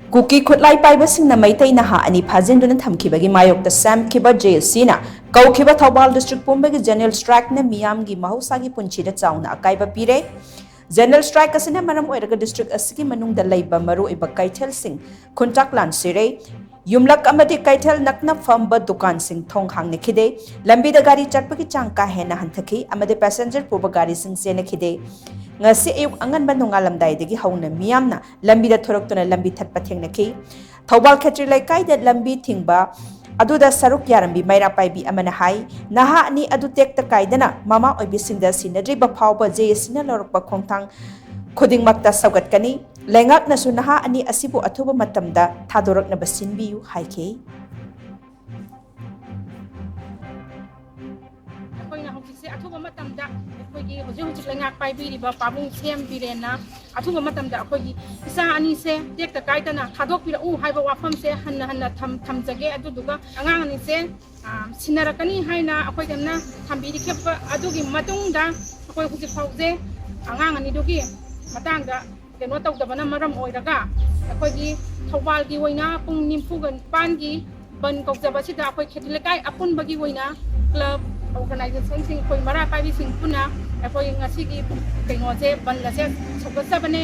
KUKI KHUTLAI PAIBA SINGNA MEITEI NAHA ANI PHAJINDUNA THAMKHIBAGI MAYOK SHEMKHIBA JC na KOUKHIBA Thoubal District Pumbagi General Strike na Meeyam gi Mahousha gi Punsi Da Chaona Akaiba Pire General Strike asina maram oiraga district asigi manungda laiba maru iba kaithel sing khuntak lan sire yumlak amadi kaithel nakna famba dukan sing thong hangna khide lambi da gari chatpagi chang ka hena hanthaki amadi passenger puba gari sing sena khide ngasi ayuk angan banungalam dai degi hauna miyamna lambi da thoroktuna lambi thatpa thengna ki Thoubal khetri lai kai da lambi thingba aduda saruk yarambi maira paibi amana hai naha ani adu tekta kaidana mama oibi singda sinadri ba phawba je sina lorpa khongthang khuding makta saugat kani lengak na su naha ani asibu athuba matamda thadorak na basinbiu haike athuba matamda akoigi hojik lengak paibi ba pabung sem birena athuba matamda akoigi isa ani se tekta kaidana thadok pira u haiba wafam se hanna thamjage aduduga angang ani se sinarakani haina akoigamna thambiri kheppa adugi matungda akoi hojik phauze angang ani dugi matangda keno tawdabana maram oiraga akoigi Thoubal gi oina pung nimpugan pangi ban kokjabasida akoi khetlekai apunbagi oina club organization sing koi mara paibi sing puna akoi ngasi gi kengoje ban lase sogasabane